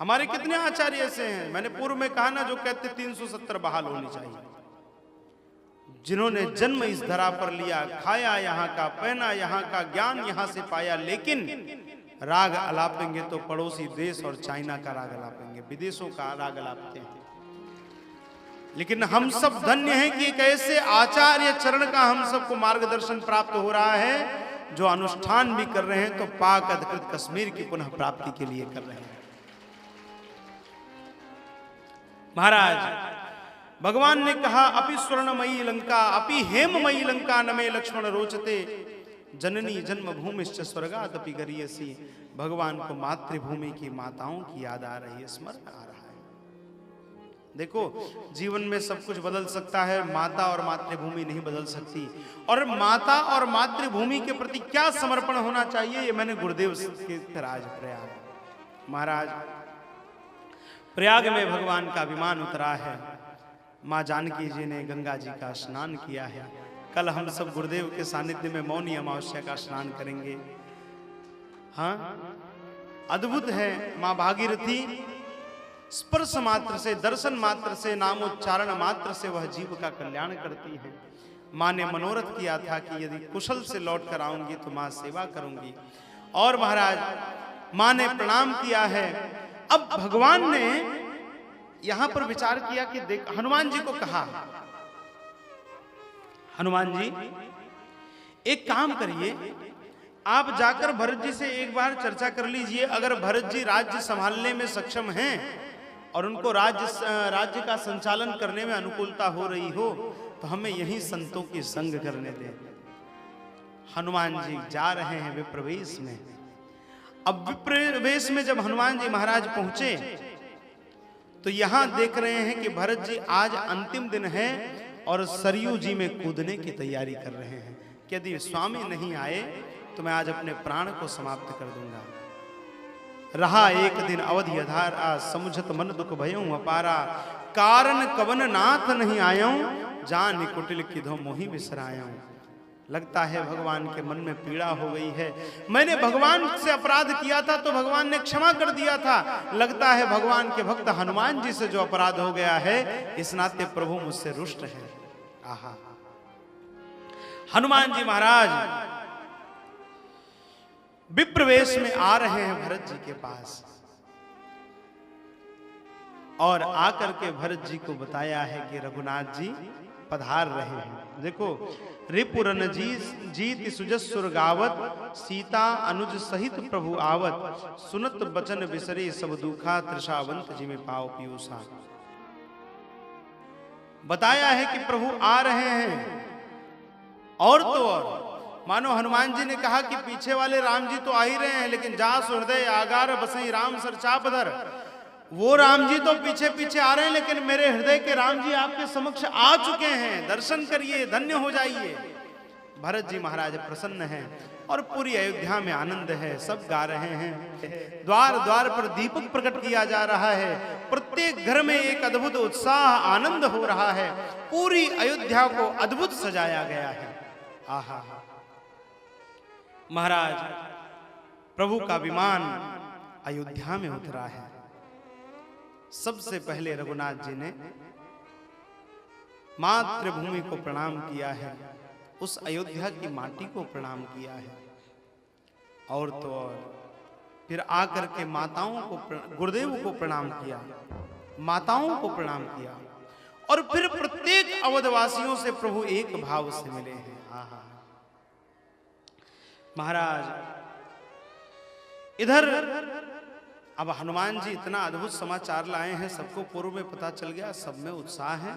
हमारे कितने आचार्य ऐसे हैं, मैंने पूर्व में कहा ना, जो कहते 370 बहाल होनी चाहिए, जिन्होंने जन्म इस धरा पर लिया, खाया यहाँ का, पहना यहाँ का, ज्ञान यहाँ से पाया, लेकिन राग अलापेंगे तो पड़ोसी देश और चाइना का राग अलापेंगे, विदेशों का राग अलापते हैं। लेकिन हम सब धन्य हैं कि एक ऐसे आचार्य चरण का हम सबको मार्गदर्शन प्राप्त हो रहा है, जो अनुष्ठान भी कर रहे हैं तो पाक अधिकृत कश्मीर की पुनः प्राप्ति के लिए कर रहे हैं। महाराज भगवान ने कहा, अपि स्वर्णमयी लंका अपि हेममयी लंका नमे लक्ष्मण रोचते, जननी जन्मभूमिश्च स्वर्गादपि गरीयसी। भगवान को मातृभूमि की माताओं की याद आ रही है, स्मरण आ रहा है। देखो, जीवन में सब कुछ बदल सकता है, माता और मातृभूमि नहीं बदल सकती। और माता और मातृभूमि के प्रति क्या समर्पण होना चाहिए, ये मैंने गुरुदेव के राज प्रयाग, महाराज प्रयाग में भगवान का विमान उतरा है। माँ जानकी जी ने गंगा जी का स्नान किया है। कल हम सब गुरुदेव के सानिध्य में मौनी अमावस्या का स्नान करेंगे। हाँ, अद्भुत है। माँ भागीरथी स्पर्श मात्र से, दर्शन मात्र से, नामोच्चारण मात्र से वह जीव का कल्याण करती है। माँ ने मनोरथ किया था कि यदि कुशल से लौट कर आऊंगी तो माँ सेवा करूंगी। और महाराज माँ ने प्रणाम किया है। अब भगवान ने यहां पर विचार किया कि देख, हनुमान जी को कहा, हनुमान जी एक काम करिए, आप जाकर भरत जी से एक बार चर्चा कर लीजिए। अगर भरत जी राज्य संभालने में सक्षम हैं और उनको राज्य का संचालन करने में अनुकूलता हो रही हो तो हमें यही संतों की संग करने दें। हनुमान जी जा रहे हैं विप्रवेश में। अब विप्रवेश में जब हनुमान जी महाराज पहुंचे तो यहां देख रहे हैं कि भरत जी आज अंतिम दिन है और सरयू जी में कूदने की तैयारी कर रहे हैं कि यदि स्वामी नहीं आए तो मैं आज अपने प्राण को समाप्त कर दूंगा। रहा एक दिन अवधि अधारा, समुझत मन दुख भयऊं अपारा, कारण कवन नाथ नहीं आयऊं, जान कुटिल किधो मोहि बिसरायऊं। लगता है भगवान के मन में पीड़ा हो गई है। मैंने भगवान से अपराध किया था तो भगवान ने क्षमा कर दिया था। लगता है भगवान के भक्त हनुमान जी से जो अपराध हो गया है, इस नाते प्रभु मुझसे रुष्ट है। आहा, हनुमान जी महाराज विप्रवेश में आ रहे हैं भरत जी के पास और आकर के भरत जी को बताया है कि रघुनाथ जी पधार रहे हैं। देखो, रिपुरन जीत सुजस्सुर गावत, सीता अनुज सहित प्रभु आवत, सुनत बचन बिसरे सब दुखा, त्रिषावंत जी में पाओ पीयूषा। बताया है कि प्रभु आ रहे हैं। और तो और मानो हनुमान जी ने कहा कि पीछे वाले राम जी तो आ ही रहे हैं, लेकिन जास हृदय आगार बसई राम सर चापधर, वो राम जी तो पीछे पीछे आ रहे हैं, लेकिन मेरे हृदय के राम जी आपके समक्ष आ चुके हैं, दर्शन करिए, धन्य हो जाइए। भरत जी महाराज प्रसन्न हैं और पूरी अयोध्या में आनंद है, सब गा रहे हैं। द्वार द्वार पर दीपक प्रकट किया जा रहा है, प्रत्येक घर में एक अद्भुत उत्साह आनंद हो रहा है, पूरी अयोध्या को अद्भुत सजाया गया है। आहा, महाराज प्रभु का विमान अयोध्या में उतरा है। सबसे पहले रघुनाथ जी ने मातृभूमि को प्रणाम किया है, उस अयोध्या की माटी को प्रणाम किया है। और तो और फिर आकर के माताओं को, गुरुदेव को प्रणाम किया, माताओं को प्रणाम किया और फिर प्रत्येक अवधवासियों से प्रभु एक भाव से मिले हैं। आहा, महाराज इधर अब हनुमान जी इतना अद्भुत समाचार लाए हैं, सबको पूर्व में पता चल गया, सब में उत्साह है।